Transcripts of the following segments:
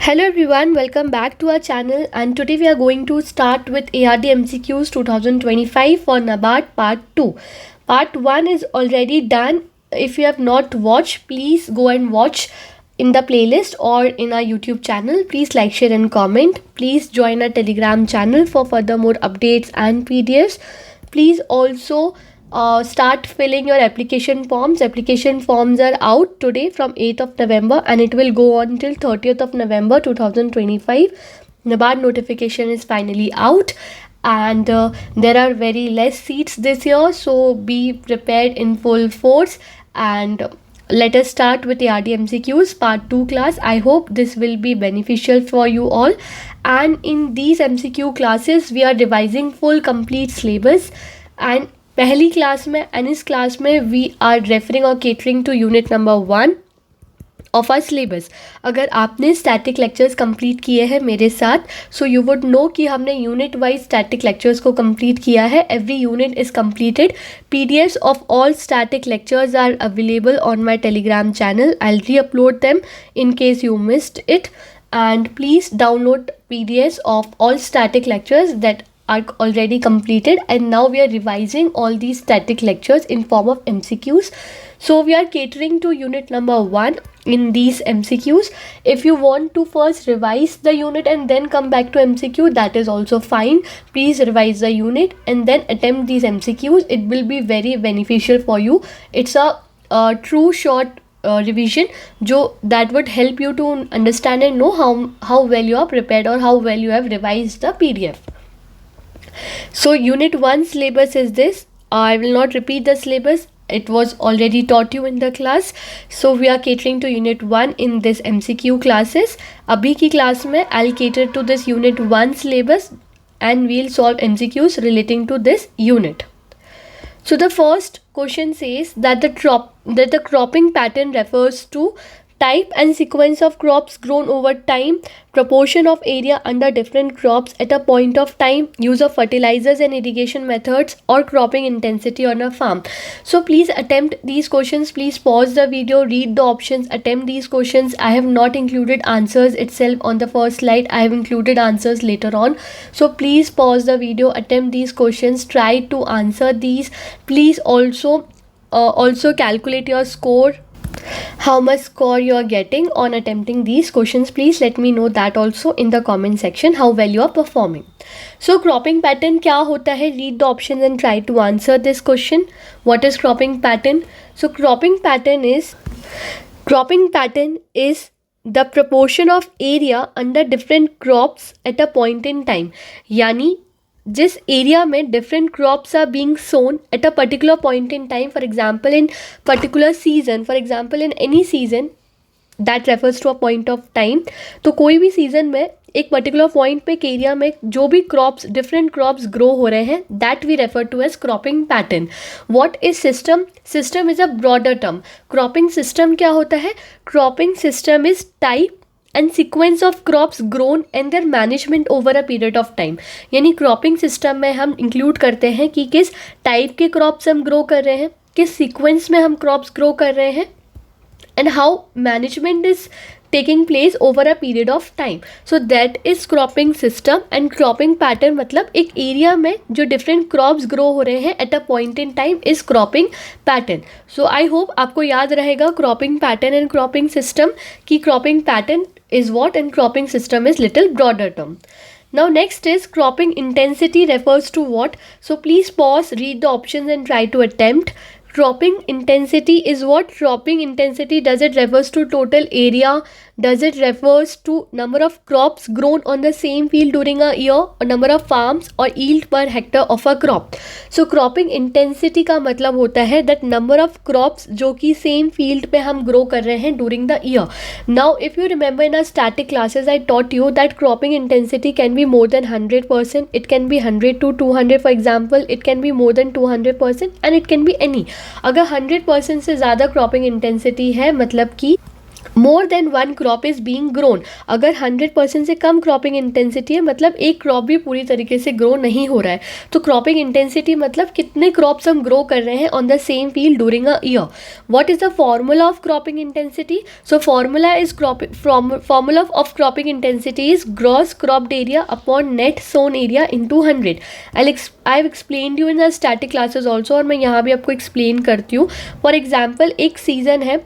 Hello everyone, welcome back to our channel, and today we are going to start with ARD MCQs 2025 for NABARD Part 2. Part 1 is already done. If you have not watched, please go and watch in the playlist or in our YouTube channel. Please like, share and comment. Please join our Telegram channel for further more updates and PDFs. Please also start filling your application forms. Application forms are out today from 8th of November and it will go on till 30th of November 2025. NABARD notification is finally out, and there are very less seats this year, so be prepared in full force. And let us start with the ARD MCQs Part 2 class. I hope this will be beneficial for you all. And in these MCQ classes, we are revising full complete syllabus. And पहली class में and इस class में we are referring और catering to unit number 1 of our syllabus. अगर आपने static lectures complete किए हैं मेरे साथ, सो यू वुड नो कि हमने यूनिट वाइज स्टैटिक लेक्चर्स को कंप्लीट किया है. Every unit is completed. PDFs of all static lectures are available on my Telegram channel. I re upload them in case you missed it, and please download PDFs of all static lectures that are already completed, and now we are revising all these static lectures in form of MCQs. So we are catering to unit number 1 in these MCQs. If you want to first revise the unit and then come back to MCQ, that is also fine. Please revise the unit and then attempt these MCQs. It will be very beneficial for you. It's a true short revision that would help you to understand and know how well you are prepared or how well you have revised the PDF. So unit 1 syllabus is this. I will not repeat the syllabus. It was already taught you in the class. So we are catering to unit 1 in this MCQ classes. Abhi ki class mein I'll cater to this unit 1 syllabus and we'll solve MCQs relating to this unit. So the first question says that the cropping pattern refers to type and sequence of crops grown over time, proportion of area under different crops at a point of time, use of fertilizers and irrigation methods, or cropping intensity on a farm. So please attempt these questions. Please pause the video, read the options, attempt these questions. I have not included answers itself on the first slide. I have included answers later on. So please pause the video, attempt these questions, try to answer these. Please also calculate your score, how much score you are getting on attempting these questions. Please let me know that also in the comment section, how well you are performing. So cropping pattern क्या होता है? Read the options and try to answer this question. What is cropping pattern? So cropping pattern is the proportion of area under different crops at a point in time. यानी जिस area में different crops are being sown at a particular point in time, for example in particular season, for example in any season that refers to a point of time. तो कोई भी season में एक particular point पे एक area में जो भी क्रॉप्स डिफरेंट क्रॉप्स ग्रो हो रहे हैं, that we refer to as cropping pattern. What is system? System is a broader term. Cropping system क्या होता है? Cropping system is type and sequence of crops grown and their management over a period of time. यानी cropping system में हम include करते हैं कि किस टाइप के क्रॉप्स हम ग्रो कर रहे हैं, किस सीक्वेंस में हम क्रॉप्स ग्रो कर रहे हैं, and how management is taking place over a period of time. So that is cropping system. And cropping pattern मतलब एक एरिया में जो डिफरेंट क्रॉप्स ग्रो हो रहे हैं at a point in time is cropping pattern. So I hope आपको याद रहेगा cropping pattern and cropping system, कि cropping pattern is what and cropping system is little broader term. Now next is cropping intensity refers to what? So please pause, read the options and try to attempt. Cropping intensity is what? Cropping intensity, does it refers to total area? Does it refers to number of crops grown on the same field during a year, or number of farms, or yield per hectare of a crop? So cropping intensity का मतलब होता है that number of crops जो कि same field पे हम grow कर रहे हैं during the year. Now if you remember in our static classes I taught you that cropping intensity can be more than 100%, it can be 100 to 200, for example it can be more than 200% and it can be any. अगर 100% से ज़्यादा cropping intensity है मतलब कि more than one crop is being grown, अगर 100% से कम cropping intensity है मतलब एक क्रॉप भी पूरी तरीके से ग्रो नहीं हो रहा है. तो क्रॉपिंग इंटेंसिटी मतलब कितने क्रॉप्स हम ग्रो कर रहे हैं on the same field during a year. What is the formula of cropping intensity? So formula of cropping intensity is gross cropped area upon net sown area into 100. I have explained you in the static classes also, और मैं यहाँ भी आपको explain करती हूँ. For example एक season है,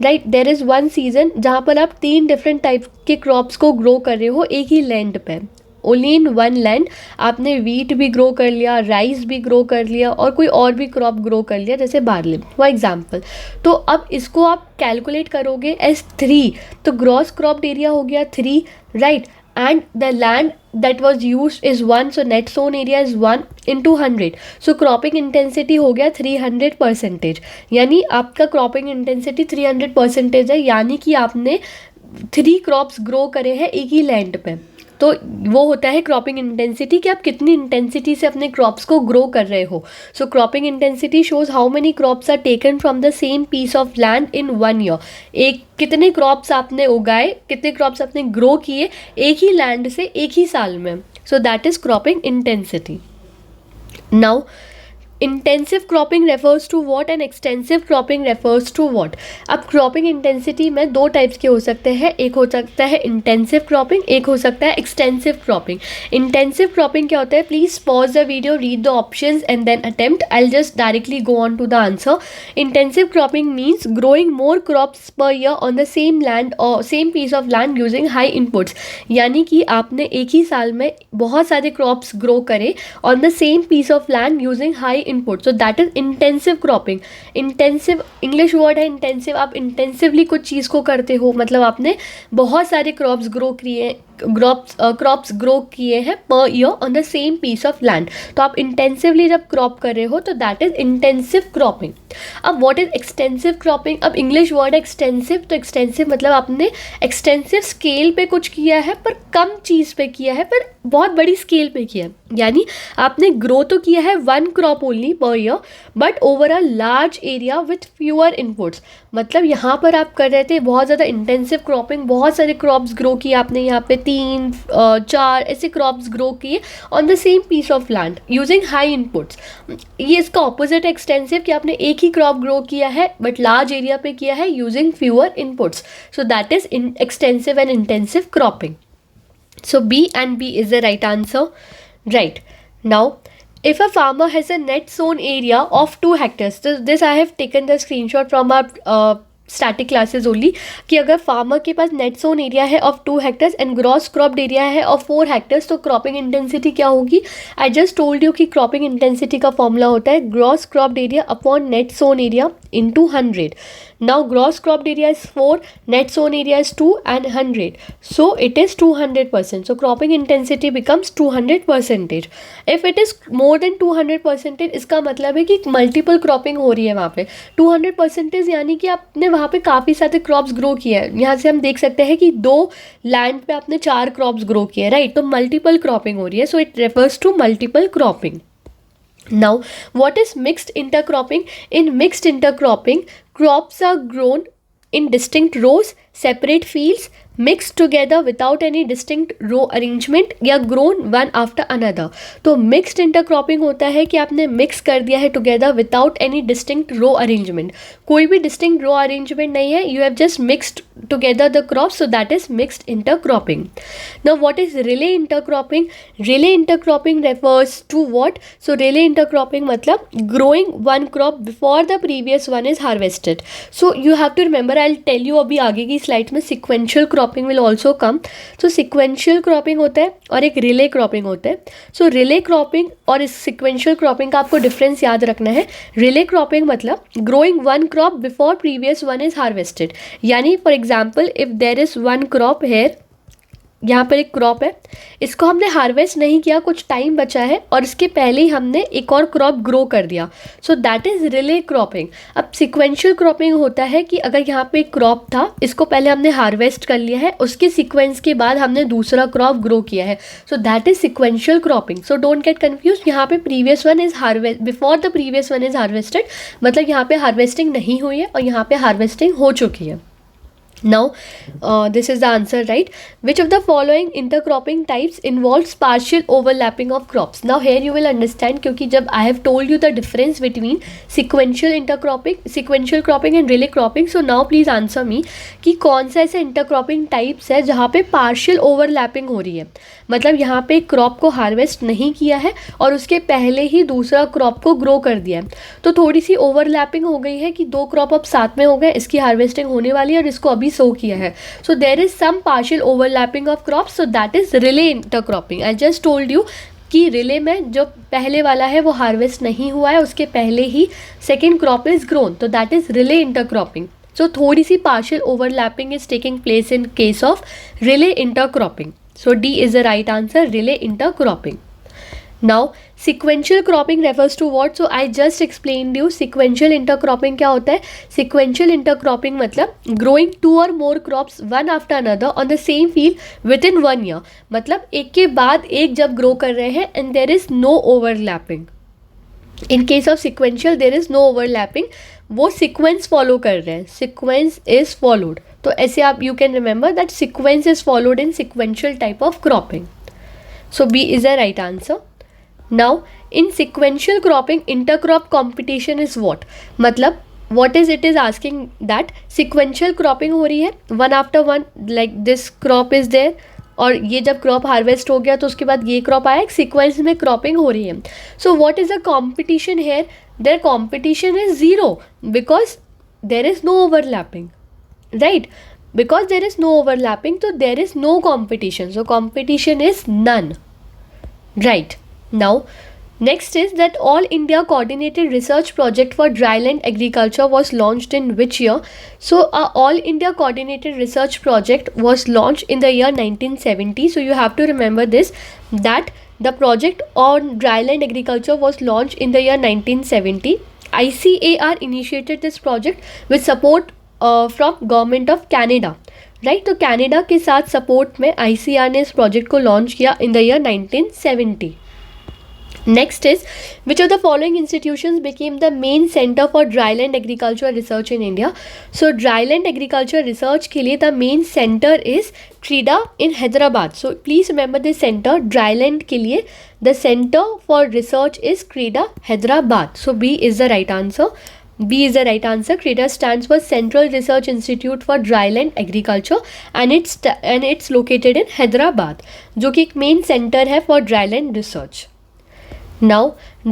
right, there is one season जहाँ पर आप 3 डिफरेंट टाइप के क्रॉप्स को ग्रो कर रहे हो एक ही लैंड पे. ओनली इन वन लैंड आपने वीट भी ग्रो कर लिया, राइस भी ग्रो कर लिया और कोई और भी क्रॉप ग्रो कर लिया जैसे बार्ली फॉर एग्जाम्पल. तो अब इसको आप कैलकुलेट करोगे एज 3, तो ग्रॉस क्रॉप्ड एरिया हो गया 3, right, and the land that was used is 1, so net sown area is 1 into 100, so cropping intensity हो गया 300%. यानी आपका क्रॉपिंग इंटेंसिटी 300% है, यानी कि आपने 3 क्रॉप्स ग्रो करे हैं एक ही लैंड पे. तो वो होता है क्रॉपिंग इंटेंसिटी कि आप कितनी इंटेंसिटी से अपने क्रॉप्स को ग्रो कर रहे हो. So cropping intensity shows how many crops are taken from the same piece of land in 1 year. एक कितने क्रॉप्स आपने उगाए, कितने क्रॉप्स आपने ग्रो किए एक ही लैंड से एक ही साल में. So that is cropping intensity. Now intensive cropping refers to what and extensive cropping refers to what. अब क्रॉपिंग इंटेंसिटी में 2 टाइप्स के हो सकते हैं, एक हो सकता है इंटेंसिव क्रॉपिंग, एक हो सकता है एक्सटेंसिव क्रॉपिंग. इंटेंसिव क्रॉपिंग क्या होता है? Please pause the video, read the options and then attempt. I will just directly go on to the answer. Intensive cropping means growing more crops per year on the same land और same piece of land using high inputs. यानी कि आपने एक ही साल में बहुत सारे क्रॉप्स ग्रो करे on the same piece of land using high input. So that is intensive cropping. Intensive English word है इंटेंसिव. आप इंटेंसिवली कुछ चीज़ को करते हो, मतलब आपने बहुत सारे क्रॉप्स ग्रो किए हैं per year on the same piece of land. तो आप इंटेंसिवली जब क्रॉप कर रहे हो तो दैट इज इंटेंसिव क्रॉपिंग. अब व्हाट इज एक्सटेंसिव क्रॉपिंग? अब इंग्लिश वर्ड है एक्सटेंसिव, तो एक्सटेंसिव मतलब आपने एक्सटेंसिव स्केल पे कुछ किया है पर कम चीज़ पे किया है पर बहुत बड़ी स्केल पे किया है. यानी आपने ग्रो तो किया है 1 crop only per year but over a large area with fewer inputs. मतलब यहाँ पर आप कर रहे थे बहुत ज़्यादा इंटेंसिव क्रॉपिंग, बहुत सारे क्रॉप्स ग्रो किए आपने, यहाँ पे 3-4 ऐसे क्रॉप्स ग्रो किए on the same piece of land using high inputs. ये इसका ऑपोजिट एक्सटेंसिव कि आपने एक ही क्रॉप ग्रो किया है बट लार्ज एरिया पे किया है using fewer inputs. So that is extensive and intensive cropping. So B and B is the right answer. Right. Now, if a farmer has a net sown area of 2 hectares, so this I have taken the screenshot from our static classes only, कि अगर farmer के पास net sown area है of 2 hectares and gross cropped area है of 4 hectares, तो cropping intensity क्या होगी? आई just told you कि cropping intensity का फॉर्मूला होता है gross cropped area upon net sown area into 100. Now gross cropped area is 4, net sown area is 2 and 100. So it is 200%. So cropping intensity becomes 200%. If it is more than 200%, इसका मतलब है कि multiple cropping हो रही है वहाँ पे. 200% यानी कि आपने वहाँ पे काफ़ी सारे क्रॉप्स ग्रो किए हैं. यहाँ से हम देख सकते हैं कि 2 लैंड पे आपने 4 क्रॉप्स ग्रो किए, राइट. तो मल्टीपल क्रॉपिंग हो रही है. So it refers to multiple cropping. Now, what is mixed intercropping? In mixed intercropping, crops are grown in distinct rows, separate fields, mixed together without any distinct row arrangement या grown one after another. तो mixed intercropping होता है कि आपने mix कर दिया है together without any distinct row arrangement. कोई भी distinct row arrangement नहीं है, you have just mixed together the crops, so that is mixed intercropping. Now what is relay intercropping? Relay intercropping refers to what? So relay intercropping मतलब growing one crop before the previous one is harvested. So you have to remember, I'll tell you अभी आगे की slide में sequential cropping will also come. So sequential cropping होता है और एक relay cropping होता है. So relay cropping और इस sequential cropping का आपको डिफरेंस याद रखना है. relay cropping मतलब growing one crop before previous one is harvested. यानी for example if there is one crop here, यहाँ पर एक क्रॉप है, इसको हमने हार्वेस्ट नहीं किया, कुछ टाइम बचा है और इसके पहले ही हमने एक और क्रॉप ग्रो कर दिया. सो दैट इज़ रिले क्रॉपिंग. अब सिक्वेंशियल क्रॉपिंग होता है कि अगर यहाँ पे एक क्रॉप था, इसको पहले हमने हार्वेस्ट कर लिया है, उसके सीक्वेंस के बाद हमने दूसरा क्रॉप ग्रो किया है. So that is sequential cropping. So don't get confuse. यहाँ पे previous one is harvest before the previous one is harvested, मतलब यहाँ पे हार्वेस्टिंग नहीं हुई है और यहाँ पे हार्वेस्टिंग हो चुकी है. Now, this is the answer, right? Which of the following intercropping types involves partial overlapping of crops? Now, here you will understand, क्योंकि जब I have told you the difference between sequential cropping and relay cropping. So now please answer me कि कौन सा ऐसे intercropping types है जहाँ पे partial overlapping हो रही है, मतलब यहाँ पे क्रॉप को हार्वेस्ट नहीं किया है और उसके पहले ही दूसरा क्रॉप को ग्रो कर दिया है, तो थोड़ी सी ओवरलैपिंग हो गई है कि दो क्रॉप अब साथ में हो गए, इसकी हार्वेस्टिंग होने वाली है और इसको अभी सो किया है. So there is some partial overlapping of crop, so that is relay intercropping. I just told you कि रिले में जो पहले वाला है वो हार्वेस्ट नहीं हुआ है, उसके पहले ही सेकेंड क्रॉप इज ग्रोन, तो that is relay intercropping. So थोड़ी सी partial overlapping is taking place in case of relay intercropping. So D is the right answer, relay intercropping. Now sequential cropping refers to what? So I just explained you sequential intercropping क्या होता है. Sequential intercropping मतलब growing two or more crops one after another on the same field within 1 year. मतलब एक के बाद एक जब grow कर रहे हैं and there is no overlapping. In case of sequential there is no overlapping. वो sequence follow कर रहे हैं, sequence is followed. तो ऐसे आप you can remember that sequence is followed in sequential type of cropping. So B is the right answer. Now in sequential cropping intercrop competition is what? मतलब what is it is asking that sequential cropping हो रही है one after one, like this crop is there और ये जब crop harvest हो गया तो उसके बाद ये क्रॉप आया, एक सीक्वेंस में क्रॉपिंग हो रही है. So what is the competition here? There competition is zero because there is no overlapping, right? Because there is no overlapping, so there is no competition. So competition is none. Right. Now, next is that All India Coordinated Research Project for Dryland Agriculture was launched in which year? So All India Coordinated Research Project was launched in the year 1970. So you have to remember this, that the project on dryland agriculture was launched in the year 1970. ICAR initiated this project with support from government of Canada, right? तो Canada के साथ support में ICAR ने इस project को launch किया in the year 1970. Next is which of the following institutions became the main centre for dryland agriculture research in India? So dryland agriculture research के लिए the main centre is CRIDA in Hyderabad. So please remember this centre. Dryland के लिए the centre for research is CRIDA Hyderabad. So B is the right answer. B is the right answer. CREDA stands for Central Research Institute for Dryland Agriculture and it's located in Hyderabad, जो कि एक main center है for dryland research. Now,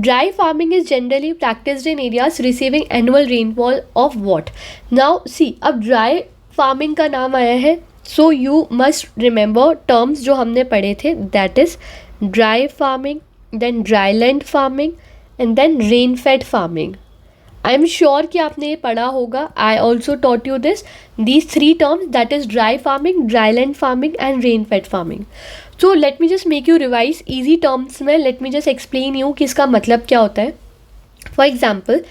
dry farming is generally practiced in areas receiving annual rainfall of what? Now, see, अब dry farming का नाम आया है, so you must remember terms जो हमने पढ़े थे, that is dry farming, then dryland farming and then rain-fed farming. I am sure कि आपने ये पढ़ा होगा. I also taught you these three terms, that is dry farming, dryland farming and rain fed farming. So let me just make you revise easy terms में. Let me just explain you कि इसका मतलब क्या होता है. For example,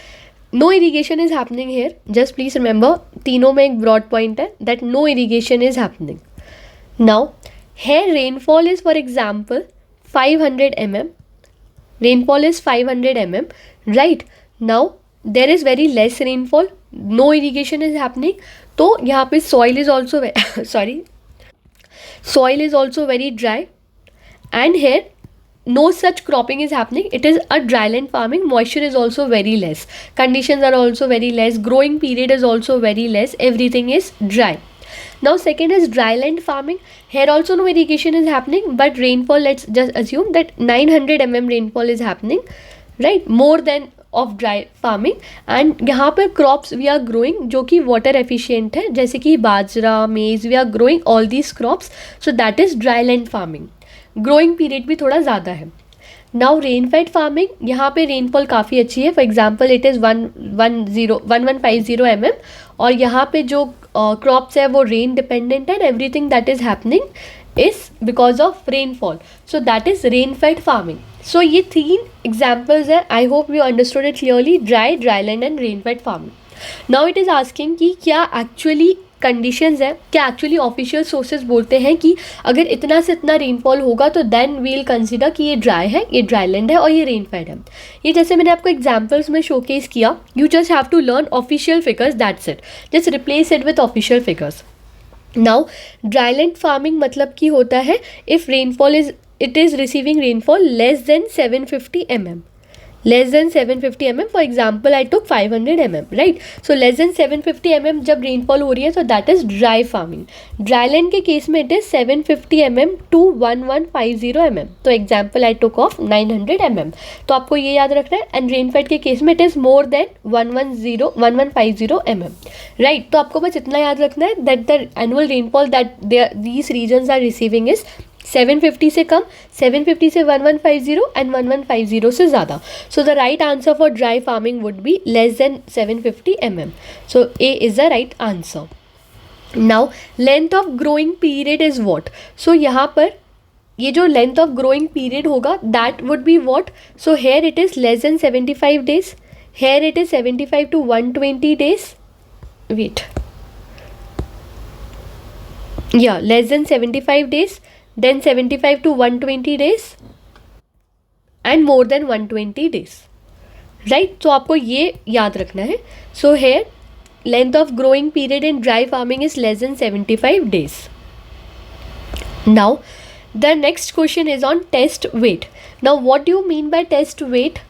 no irrigation is happening here. Just please remember, तीनों में एक broad point है that no irrigation is happening. Now here rainfall is for example 500 mm. Rainfall is 500 mm, right? Now there is very less rainfall, no irrigation is happening, तो यहाँ पे soil is also soil is also very dry and here no such cropping is happening. It is a dryland farming. Moisture is also very less, conditions are also very less, growing period is also very less, everything is dry. Now second is dryland farming. Here also no irrigation is happening, but rainfall, let's just assume that 900 mm rainfall is happening, right? More than of dry farming. And यहाँ पर crops we are growing जो कि water efficient है, जैसे कि बाजरा, maize, we are growing all these crops. So that is dryland farming. Growing period भी थोड़ा ज़्यादा है. नाउ रेन फेड फार्मिंग, यहाँ पे रेनफॉल काफ़ी अच्छी है. For example it is 1150 mm और यहाँ पे जो क्रॉप्स है वो रेन डिपेंडेंट है. Everything that is happening is because of rainfall. So that is rain fed farming. सो ये 3 एग्जाम्पल्स हैं. I hope you understood it clearly. Dry, dryland and rain fed farming. Now it is asking कि क्या actually conditions है, क्या actually official sources बोलते हैं कि अगर इतना से इतना रेनफॉल होगा तो देन वी विल कंसिडर कि ये ड्राई है, ये ड्राईलैंड है और ये रेन फेड है. ये जैसे मैंने आपको एग्जाम्पल्स में शोकेस किया. You just have to learn official figures, that's it. Just replace it with official figures. Now dryland farming मतलब कि होता है if rainfall it is receiving rainfall less than 750 mm, less than 750 mm. For example, I took 500 mm, right? So less than 750 mm जब rainfall हो रही है तो that is dry farming. Dryland के केस में it is 750 mm to 1150 mm. तो example I took of 900 mm. तो आपको ये याद रखना है. एंड रेनफेड के केस में it is more than 1150 mm, right? तो आपको बस इतना याद रखना है that the annual rainfall that these regions are receiving is 750 से कम, 750 से 1150 एंड 1150 से ज़्यादा. So the right answer for dry farming would be less than 750 mm. So A is the right answer. Now length of growing period is what. सो यहाँ पर ये जो length of growing period होगा that would be what. So here it is less than 75 days, here it is 75 to 120 days. Wait, या less than 75 days, then 75 to 120 days and more than 120 days, right? तो आपको ये याद रखना है. So here length of growing period in dry farming is less than 75 days. Now the next question is on test weight. Now what do you mean by test weight?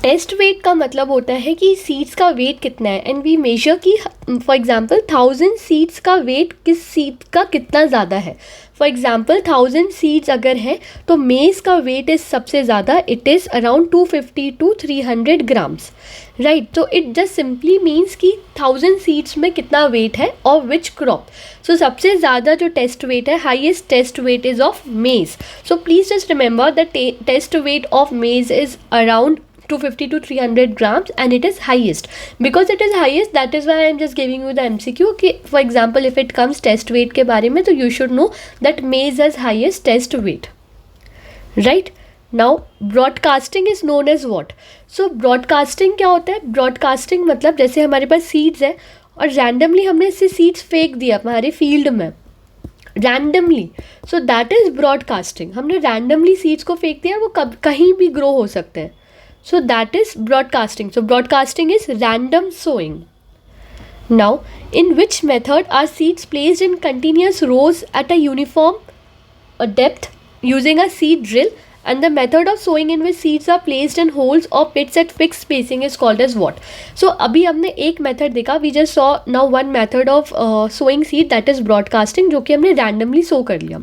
Test weight का मतलब होता है कि seeds का wait कितना है and we measure कि for example 1000 seeds का वेट किस सीड का कितना ज़्यादा है. फॉर एग्जांपल 1000 सीड्स अगर है तो मेज़ का वेट इज़ सबसे ज़्यादा, it is around 250 to 300 grams, right? तो इट जस्ट सिंपली मीन्स कि 1000 सीड्स में कितना वेट है और विच क्रॉप. सो सबसे ज़्यादा जो टेस्ट वेट है, highest test weight is of maize. So please just remember the test weight of maize is around 250 to 300 grams and it is highest. Because it is highest, that is why I am just giving you the MCQ कि for example if it comes test weight के बारे में तो you should know that maize has highest test weight, right? Now broadcasting is known as what? So broadcasting क्या होता है? broadcasting मतलब जैसे हमारे पास seeds है और randomly हमने इससे seeds फेंक दिया हमारे field में randomly, so that is broadcasting. हमने randomly seeds को फेंक दिया, वो कहीं भी grow हो सकते हैं. So that is broadcasting. So broadcasting is random sowing. Now, in which method are seeds placed in continuous rows at a uniform depth using a seed drill? And the method of sowing in which seeds are placed in holes or pits at fixed spacing is called as what? So अभी हमने एक method देखा, we just saw now one method of sowing seed, that is broadcasting, जो कि हमने randomly sow कर लिया.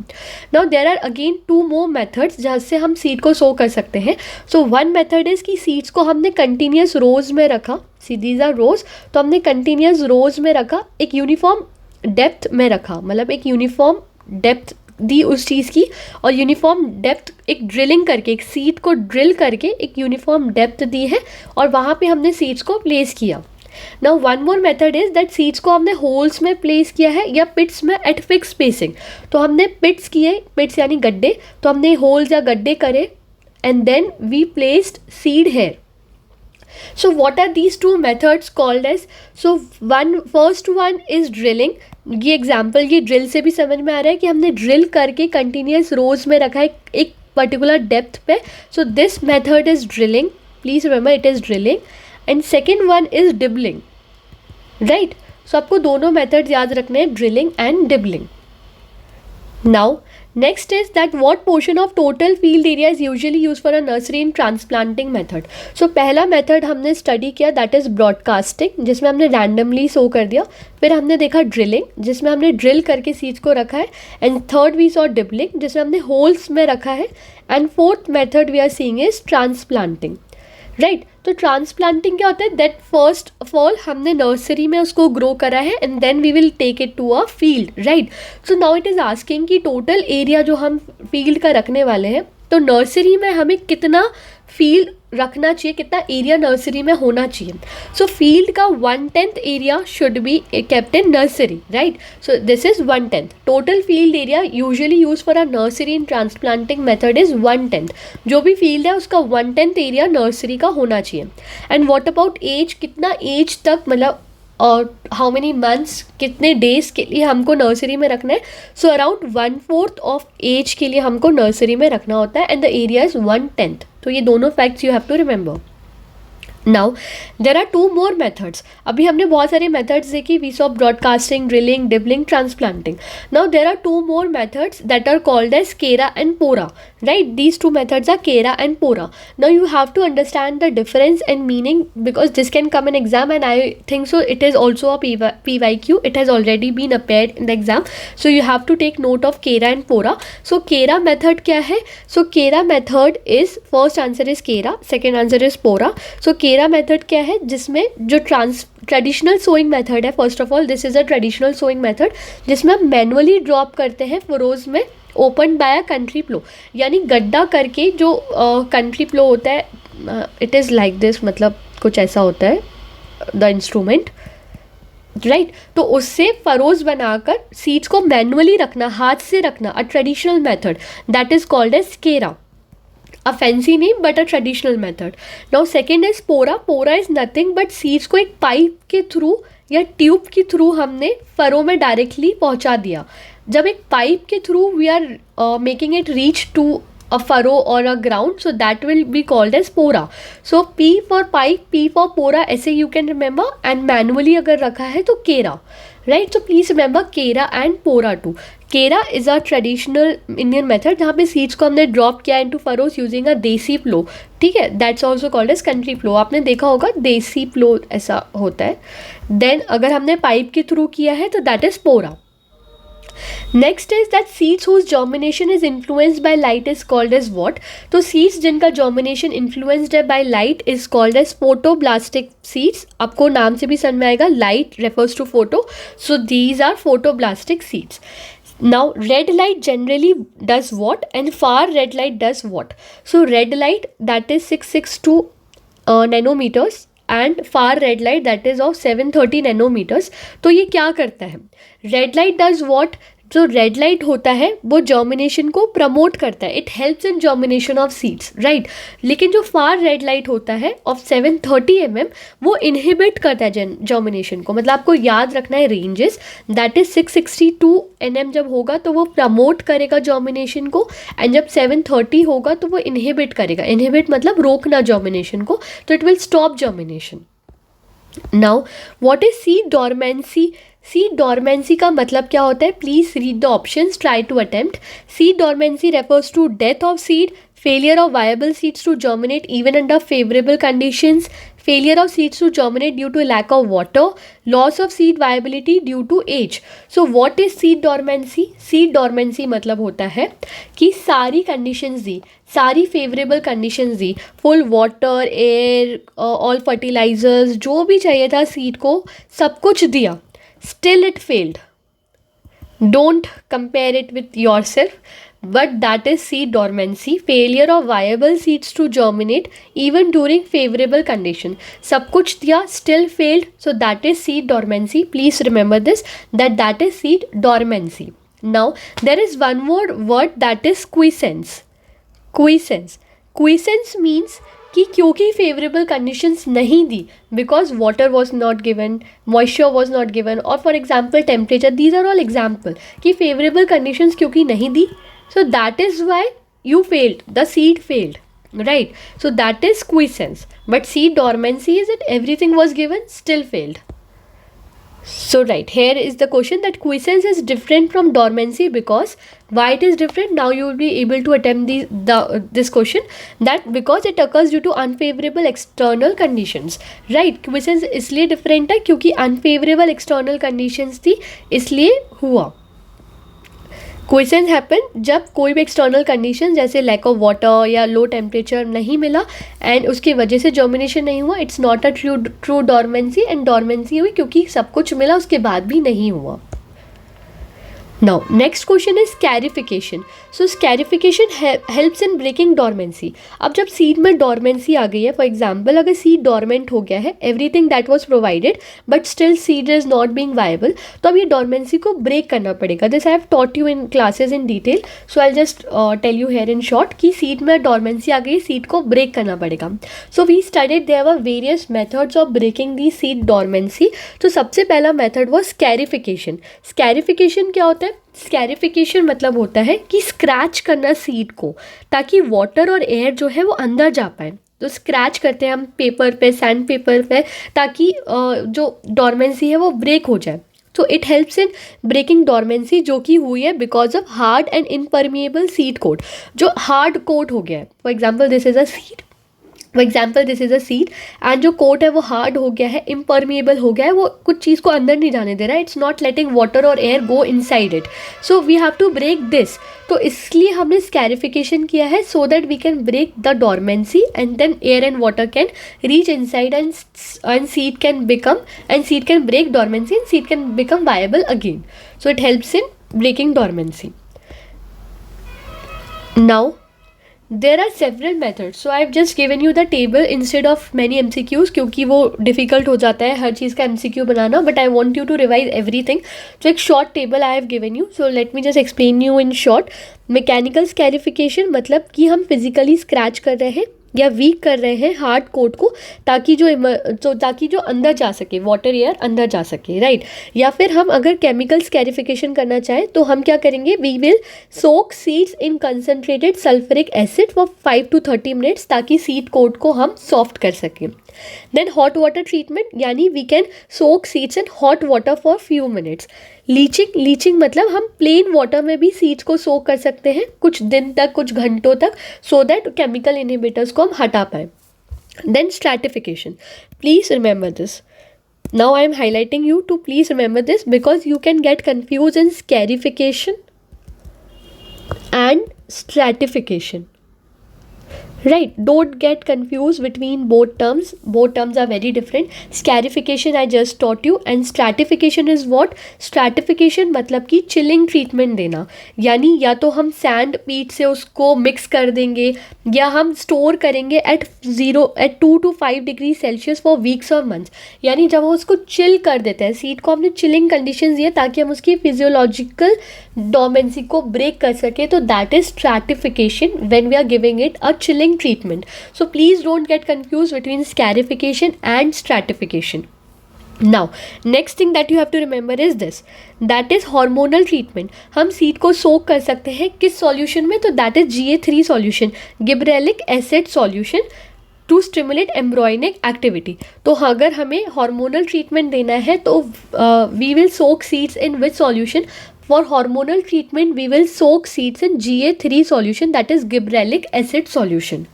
Now there are again two more methods जहाँ से हम seed को sow कर सकते हैं. So one method is कि seeds को हमने continuous rows में रखा, see these are rows, तो हमने continuous rows में रखा, एक uniform depth में रखा, मतलब एक uniform depth दी उस चीज़ की, और यूनिफॉर्म डेप्थ एक ड्रिलिंग करके, एक सीड को ड्रिल करके एक यूनिफॉर्म डेप्थ दी है और वहाँ पे हमने सीड्स को प्लेस किया. Now one more method is that seeds को हमने होल्स में प्लेस किया है या पिट्स में एट फिक्स स्पेसिंग. तो हमने पिट्स किए, पिट्स यानी गड्ढे, तो हमने होल्स या गड्ढे करे and then we placed seed here. So what are these two methods called as? So first one is drilling. ये एग्जाम्पल ये ड्रिल से भी समझ में आ रहा है कि हमने ड्रिल करके कंटिन्यूस रोज में रखा है एक पर्टिकुलर डेप्थ पे. So this method is drilling, please remember it is drilling. And second one is dibbling, right? सो आपको दोनों मेथड्स याद रखने हैं, drilling and dibbling. Now next is that what portion of total field area is usually used for a nursery in transplanting method. So पहला method हमने study किया that is broadcasting, जिसमें हमने randomly sow कर दिया. फिर हमने देखा drilling, जिसमें हमने drill करके seeds को रखा है. And third we saw dibbling, जिसमें हमने holes में रखा है. And fourth method we are seeing is transplanting, right? तो ट्रांसप्लांटिंग क्या होता है? दैट फर्स्ट ऑफ ऑल हमने नर्सरी में उसको ग्रो करा है and then we will take it to a field, right? So now it is asking कि टोटल एरिया जो हम फील्ड का रखने वाले हैं, तो नर्सरी में हमें कितना फील्ड रखना चाहिए, कितना एरिया नर्सरी में होना चाहिए. सो फील्ड का 1/10 area should be kept in nursery, right? So this is 1/10. Total field area usually use for a nursery in transplanting method is 1/10. जो भी फील्ड है उसका 1/10 एरिया नर्सरी का होना चाहिए. एंड व्हाट अबाउट एज, कितना एज तक, मतलब और हाउ मेनी मंथ्स, कितने डेज के लिए हमको नर्सरी में रखना है? सो अराउंड 1/4 ऑफ एज के लिए हमको नर्सरी में रखना होता है एंड द एरिया इज 1/10. तो ये दोनों facts you have to remember. Now there are two more methods. अभी हमने बहुत सारे मेथड्स देखे, we saw broadcasting, drilling, dibbling, transplanting. Now there are two more methods that are called as kera and pora. Right, these two methods are Kera and Pora. Now you have to understand the difference and meaning, because this can come in exam, and I think so it is also a PYQ. It has already been appeared in the exam, so you have to take note of Kera and Pora. So Kera method क्या है? So Kera method is, first answer is Kera, second answer is Pora. So Kera method क्या है? जिसमें जो traditional sowing method है, first of all this is a traditional sowing method, जिसमें हम manually drop करते हैं फरोज में, open by a country plough, यानी गड्ढा करके जो कंट्री प्लो होता है, इट इज़ लाइक दिस, मतलब कुछ ऐसा होता है द इंस्ट्रूमेंट, राइट. तो उससे फरोज बनाकर सीड्स को मैनुअली रखना, हाथ से रखना, a traditional method that is called as kera. A fancy name but a traditional method. Now second is Pora. Pora is nothing but seeds को एक पाइप के थ्रू या ट्यूब के थ्रू हमने फरो में डायरेक्टली पहुंचा दिया. जब एक पाइप के through we are making it reach to a furrow or a ground, so that will be called as pora. So P for pipe, P for pora, ऐसे you can remember, and manually अगर रखा है तो kera, right? So please remember kera and pora too. Kera is a traditional Indian method जहाँ पे seeds को हमने drop किया into furrows using a देसी plow, ठीक है, that's also called as country plow. आपने देखा होगा देसी plow ऐसा होता है. Then अगर हमने पाइप के थ्रू किया है तो that is pora. Next is that seeds whose germination is influenced by light is called as what. तो सीड्स जिनका जर्मिनेशन इन्फ्लुएंस्ड है by light is called as photoblastic seeds. आपको नाम से भी समझ में आएगा, light refers to photo, so these are photoblastic seeds. Now red light generally does what and far red light does what? So red light that is 662 nanometers and far red light that is of 730 nanometers. तो ये क्या करता है? Red light does what? जो red light होता है वो germination को प्रमोट करता है, it helps in germination of seeds, right. लेकिन जो फार रेड लाइट होता है ऑफ 730 mm वो इनहिबिट करता है जर्मिनेशन को. मतलब आपको याद रखना है रेंजेस, दैट इज 662 nm जब होगा तो वो प्रमोट करेगा जर्मिनेशन को, एंड जब 730 होगा तो वो इनहिबिट करेगा. इनहिबिट मतलब रोकना जर्मिनेशन को, तो it will stop germination. Now what is seed dormancy? Seed dormancy का मतलब क्या होता है? Please read the options, try to attempt. Seed dormancy refers to death of seed, failure of viable seeds to germinate even under favorable conditions, failure of seeds to germinate due to lack of water, loss of seed viability due to age. So what is seed dormancy? Seed dormancy मतलब होता है कि सारी conditions दी, सारी favorable conditions दी, full water, air, all fertilizers, जो भी चाहिए था seed को सब कुछ दिया, still it failed. Don't compare it with yourself, but that is seed dormancy, failure of viable seeds to germinate even during favorable condition. सब कुछ दिया, still failed, so that is seed dormancy. Please remember this, that is seed dormancy. Now there is one more word, that is quiescence. Quiescence means कि क्योंकि favourable conditions नहीं दी, because water was not given, moisture was not given, और for example temperature, these are all example कि favourable conditions क्योंकि नहीं दी, so that is why you failed, the seed failed, right. So that is quiescence. But seed dormancy is it everything was given, still failed. So right, here is the question that quiescence is different from dormancy. Because why it is different? Now you will be able to attempt this question, that because it occurs due to unfavorable external conditions, right. Quiescence इसलिए different है क्योंकि unfavorable external conditions थी, इसलिए हुआ. Question happen जब कोई भी external condition जैसे लैक ऑफ वाटर या लो टेम्परेचर नहीं मिला एंड उसकी वजह से जर्मिनेशन नहीं हुआ, it's not a true dormancy. And dormancy हुई क्योंकि सब कुछ मिला उसके बाद भी नहीं हुआ. Now next question is scarification. So scarification helps in breaking dormancy. अब जब seed में dormancy आ गई है, for example अगर seed dormant हो गया है, everything that was provided but still seed is not being viable, तो अब ये dormancy को break करना पड़ेगा. This I have taught you in classes in detail, so I'll just tell you here in short कि seed में dormancy आ गई, seed को break करना पड़ेगा. So we studied there were various methods of breaking the seed dormancy. तो सबसे पहला method was scarification. Scarification क्या होता है? स्कैरिफिकेशन मतलब होता है कि स्क्रैच करना सीड को ताकि वाटर और एयर जो है वो अंदर जा पाए, तो स्क्रैच करते हैं हम पेपर पे, सैंड पेपर पे, ताकि जो डॉर्मेंसी है वो ब्रेक हो जाए. तो it helps in breaking dormancy जो कि हुई है because of hard and impermeable seed coat. जो हार्ड कोट हो गया है, for example this is a seed, for example this is a seed, and जो कोट है वो हार्ड हो गया है, इम्परमिएबल हो गया है, वो कुछ चीज़ को अंदर नहीं जाने दे रहा है. इट्स नॉट लेटिंग वाटर और air go inside it. So we have to break this. तो इसलिए हमने स्कैरिफिकेशन किया है, so that we can break the dormancy and then air and water can reach inside and seed can break dormancy and seed can become viable again. So it helps in breaking dormancy. Now there are several methods. So I've just given you the table instead of many MCQs, क्योंकि वो difficult हो जाता है हर चीज़ का MCQ banana, but I want you to revise everything. So एक short table I have given you. So let me just explain you in short. Mechanical scarification मतलब कि हम physically scratch कर रहे हैं या वीक कर रहे हैं हार्ड कोट को, ताकि जो अंदर जा सके, वाटर एयर अंदर जा सके, राइट. या फिर हम अगर केमिकल स्कैरिफिकेशन करना चाहें तो हम क्या करेंगे, we will soak seeds in concentrated sulphuric acid for 5 to 30 minutes, ताकि सीड कोट को हम सॉफ्ट कर सकें. देन हॉट वाटर ट्रीटमेंट, यानी we can soak seeds in hot water for few minutes. Leaching मतलब हम प्लेन वाटर में भी सीड्स को सोक कर सकते हैं कुछ दिन तक, कुछ घंटों तक, सो दैट केमिकल इनहिबिटर्स को हम हटा पाए. Then stratification, please remember this. Now I am highlighting you to please remember this because you can get confuse in scarification and stratification. Right, don't get confused between both terms. Both terms are very different. Scarification I just taught you, and stratification is what? Stratification मतलब कि chilling treatment देना, यानी या तो हम sand peat से उसको mix कर देंगे या हम store करेंगे at 2 to 5 degrees Celsius for weeks or months. यानी जब हम उसको chill कर देते हैं, seed को हमने chilling conditions दिए ताकि हम उसकी physiological dormancy को break कर सके, तो that is stratification when we are giving it a chilling treatment. So please don't get confused between scarification and stratification. Now next thing that you have to remember is this, that is hormonal treatment. हम seed को सोक कर सकते हैं किस solution में, तो that is GA3 solution, gibberellic acid solution, to stimulate embryonic activity. तो अगर हमें हार्मोनल ट्रीटमेंट देना है तो we will soak seeds in which solution. For hormonal treatment, we will soak seeds in GA3 solution, that is gibberellic acid solution.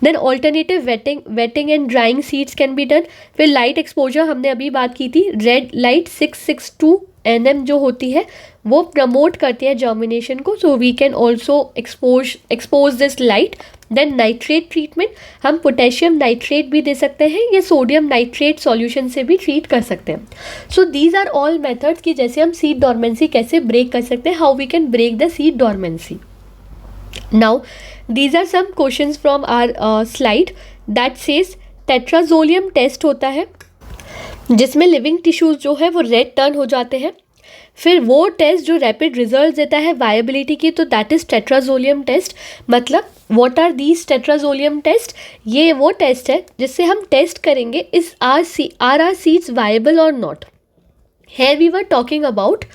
Then alternative wetting and drying seeds can be done. फिर light exposure हमने अभी बात की थी, red light 662 nm जो होती है वो प्रमोट करती है जर्मिनेशन को, so we can also expose this light. Then nitrate treatment, हम पोटेशियम नाइट्रेट भी दे सकते हैं या सोडियम नाइट्रेट सॉल्यूशन से भी ट्रीट कर सकते हैं. So these are all methods कि जैसे हम सीड डॉर्मेंसी कैसे ब्रेक कर सकते हैं, how we can break the seed dormancy. Now these are some questions from our slide that says tetrazolium test होता है जिसमें लिविंग टिश्यूज जो है वो रेड टर्न हो जाते हैं. फिर वो टेस्ट जो रैपिड रिजल्ट देता है वायबिलिटी की, तो दैट इज़ टेट्राजोलियम टेस्ट. मतलब what are these tetrazolium test, ये वो टेस्ट है जिससे हम टेस्ट करेंगे इज आर सीड्स वायबल और not. Here we were talking about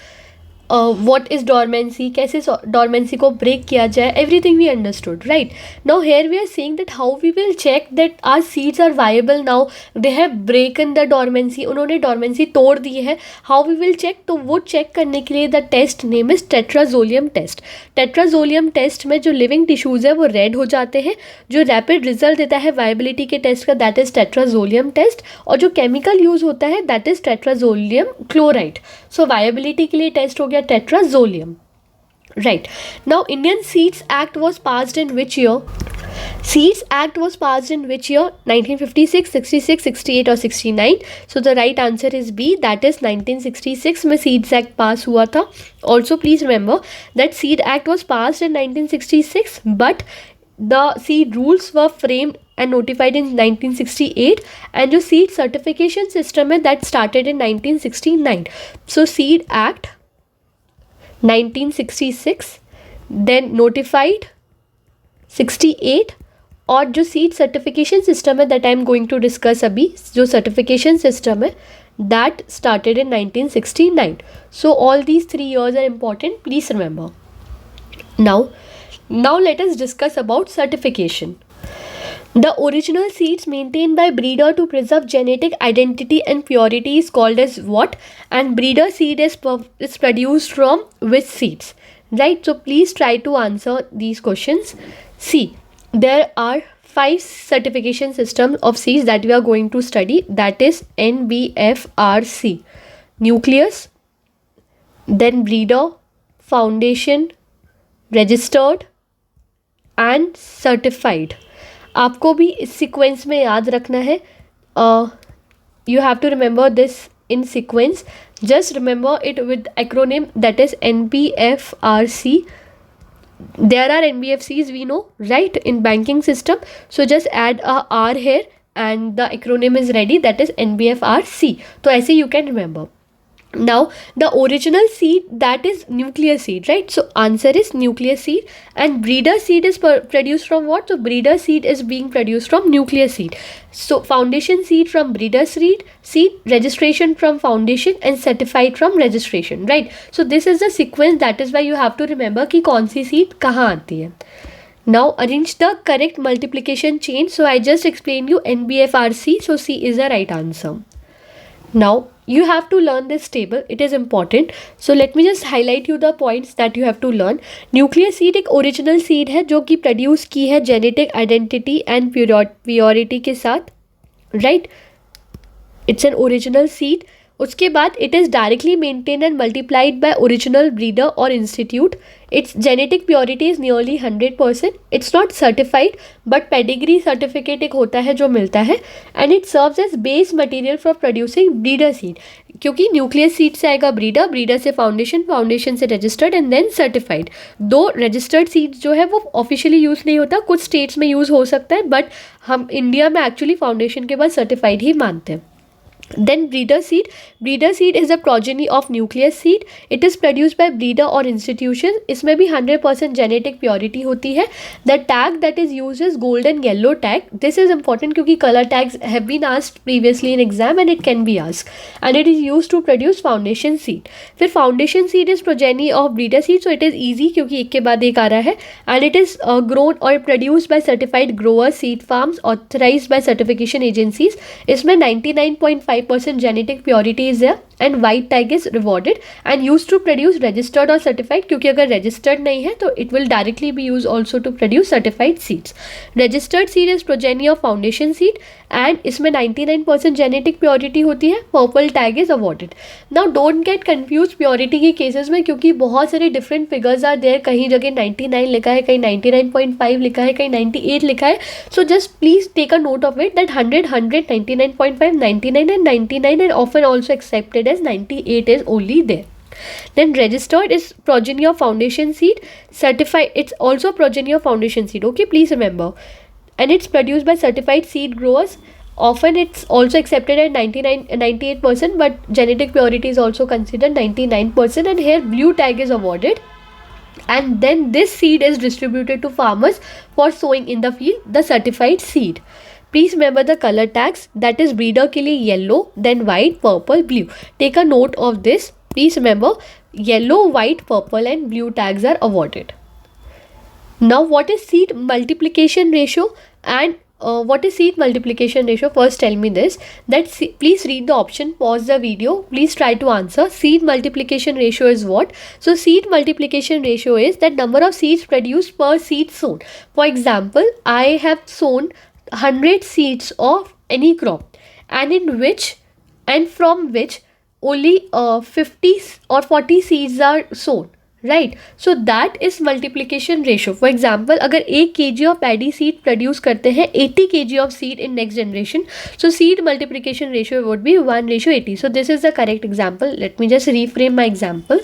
what is dormancy, कैसे dormancy को break किया जाए, everything we understood, right? Now here we are saying that how we will check that our seeds are viable now, they have broken the dormancy, उन्होंने dormancy तोड़ दी है, how we will check? तो वो check करने के लिए the test name is tetrazoleum test. tetrazoleum test में जो living tissues है वो red हो जाते हैं, जो rapid result देता है viability के test का that is tetrazoleum test, और जो chemical use होता है that is tetrazolium chloride. So viability के लिए test हो गया tetrazoleum. Right. Now Indian Seeds Act was passed in which year? Seeds Act was passed in which year? 1956, 66, 68 और 69. So the right answer is B, that is 1966 में Seeds Act pass हुआ था. Also please remember that Seed Act was passed in 1966 but the seed rules were framed and notified in 1968 and जो seed certification system है that started in 1969. So Seed Act 1966 then notified 68 और जो seed certification system है that I am going to discuss अभी, जो certification system है that started in 1969. So all these 3 years are important, please remember. Now let us discuss about certification. The original seeds maintained by breeder to preserve genetic identity and purity is called as what? And breeder seed is produced from which seeds? Right? So please try to answer these questions. See, there are 5 certification systems of seeds that we are going to study. That is NBFRC. Nucleus, then breeder, foundation, registered and certified. आपको भी इस sequence में याद रखना है. You have to remember this in sequence. Just remember it with acronym, that is NBFRC. There are NBFCs, we know, right, in banking system. So just add a R here and the acronym is ready, that is NBFRC. So ऐसे you can remember. Now the original seed, that is nucleus seed, right? So answer is nucleus seed. And breeder seed is produced from what? So breeder seed is being produced from nucleus seed. So foundation seed from breeder seed, registration from foundation and certified from registration, right? So this is the sequence. That is why you have to remember कि कौन सी seed कहाँ आती है. Now arrange the correct multiplication chain. So I just explained you NBFRC. So C is the right answer. Now you have to learn this table. It is important. So let me just highlight you the points that you have to learn. Nucleus seed एक original seed है जो कि produce की है genetic identity and purity के साथ, right? It's an original seed. उसके बाद it is directly maintained and multiplied by original breeder or institute. Its genetic purity is nearly 100%. It's not certified but pedigree certificate एक होता है जो मिलता है. And it serves as base material for producing breeder seed. क्योंकि nucleus seed से आएगा breeder, breeder से फाउंडेशन, फाउंडेशन से रजिस्टर्ड एंड देन सर्टिफाइड. दो रजिस्टर्ड सीड जो है वो ऑफिशियली यूज़ नहीं होता, कुछ स्टेट्स में यूज़ हो सकता है, बट हम इंडिया में एक्चुअली फाउंडेशन के बाद सर्टिफाइड ही मानते हैं. Then breeder seed. Breeder seed is a progeny of nucleus seed. It is produced by breeder or institution. इसमें भी 100% genetic purity होती है. The tag that is used is gold and yellow tag. This is important क्योंकि color tags have been asked previously in exam and it can be asked. And it is used to produce foundation seed. फिर foundation seed is progeny of breeder seed, so it is easy क्योंकि एक के बाद एक आ रहा है. And it is grown or produced by certified growers, seed farms authorized by certification agencies. इसमें 99.5% genetic purity is there and white tag is rewarded and used to produce registered or certified, क्योंकि अगर registered नहीं है तो it will directly be used also to produce certified seeds. Registered seed is progeny of foundation seed and इसमें 99% genetic purity होती है. Purple tag is awarded. Now don't get confused purity के cases में, क्योंकि बहुत सारे different figures are there. कहीं जगह 99 लिखा है, कहीं 99.5 लिखा है, कहीं 98 लिखा है. So just please take a note of it that 100, 100, 99.5, 99 and 99 and often also accepted as 98 is only there. Then registered is progeny of foundation seed. Certified, it's also progeny of foundation seed. Okay, please remember. And it's produced by certified seed growers. Often it's also accepted at 98%, but genetic purity is also considered 99%, and here blue tag is awarded. And then this seed is distributed to farmers for sowing in the field, the certified seed. Please remember the color tags, that is breeder के लिए yellow, then white, purple, blue. Take a note of this. Please remember yellow, white, purple and blue tags are awarded. Now what is seed multiplication ratio and what is seed multiplication ratio? First tell me this, that please read the option, pause the video, please try to answer. Seed multiplication ratio is what? So seed multiplication ratio is that number of seeds produced per seed sown. For example, I have sown 100 seeds of any crop and in which and from which only 50 or 40 seeds are sown, right? So that is multiplication ratio. For example, अगर 1 kg of paddy seed produce करते हैं 80 kg of seed in next generation, so seed multiplication ratio would be 1:80. So this is the correct example. Let me just reframe my example.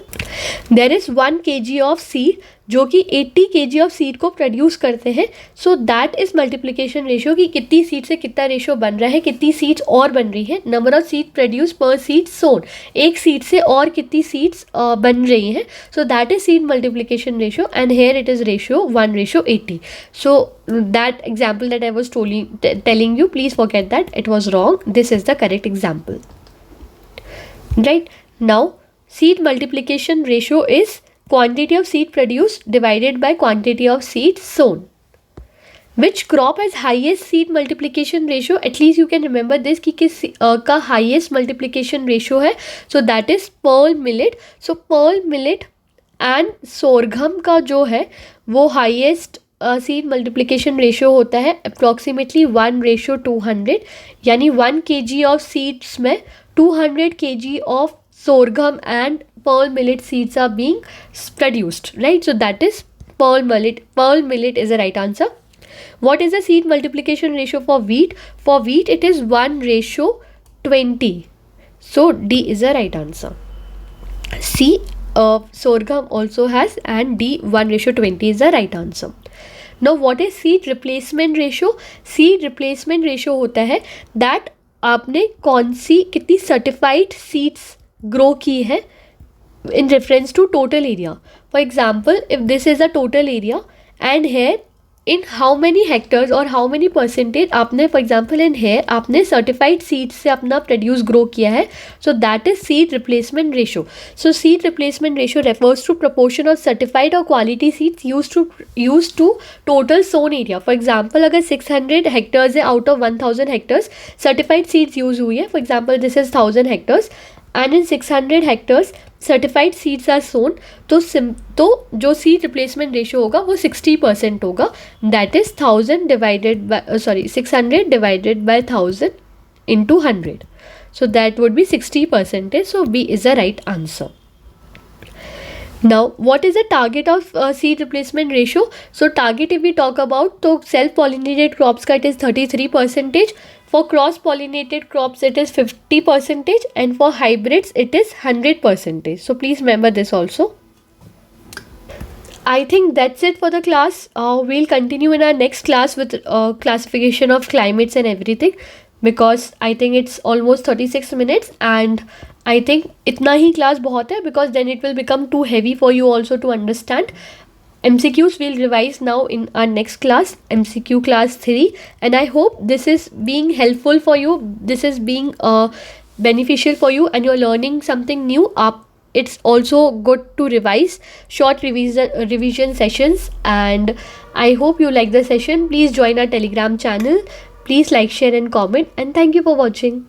There is 1 kg of seed जो कि 80 kg of seed को produce करते हैं. So that is multiplication ratio कि कितनी seed से कितना ratio बन रहा है, कितनी सीड्स और बन रही है. Number of seed produce per seed sown, एक सीड से और कितनी सीड्स बन रही हैं. So that is seed multiplication ratio and here it is ratio 1:80. So that example that I was telling you, please forget that it was wrong. This is the correct example, right? Now seed multiplication ratio is quantity of seed produced divided by quantity of seed sown. Which crop has highest seed multiplication ratio? At least you can remember this कि किस का highest multiplication ratio है. So that is pearl millet. So pearl millet and sorghum का जो है वो highest seed multiplication ratio होता है approximately 1:200. यानी 1 kg of seeds में 200 kg of sorghum and pearl millet seeds are being produced, right? So that is pearl millet. Pearl millet is the right answer. What is the seed multiplication ratio for wheat? For wheat, it is 1:20. So D is the right answer. C, sorghum also has, and D 1:20 is the right answer. Now, what is seed replacement ratio? Seed replacement ratio होता है that आपने कौन सी कितनी certified seeds grow की है in reference to total area. For example, if this is a total area and here in how many hectares और how many percentage आपने for example in here आपने certified seeds से अपना produce grow किया है, so that is seed replacement ratio. So seed replacement ratio refers to proportion of certified or quality seeds used to total sown area. For example, अगर 600 hectares है out of 1000 hectares certified seeds use हुई है, for example this is 1000 hectares and in 600 hectares certified seeds are sown, तो जो seed replacement ratio होगा वो 60% होगा. That is 1000 divided by 600 divided by 1000 into 100. So that would be 60%. So B is the right answer. Now, what is the target of seed replacement ratio? So, target if we talk about, so self-pollinated crops का it is 33%. For cross-pollinated crops, it is 50%. And for hybrids, it is 100%. So, please remember this also. I think that's it for the class. We'll continue in our next class with classification of climates and everything, because I think it's almost 36 minutes and I think इतना ही class बहुत है, because then it will become too heavy for you also to understand. MCQs we'll revise now in our next class, MCQ class 3, and I hope this is being helpful for you. This is being beneficial for you and you're learning something new. It's also good to revise short revision sessions, and I hope you like the session. Please join our Telegram channel. Please like, share and comment, and thank you for watching.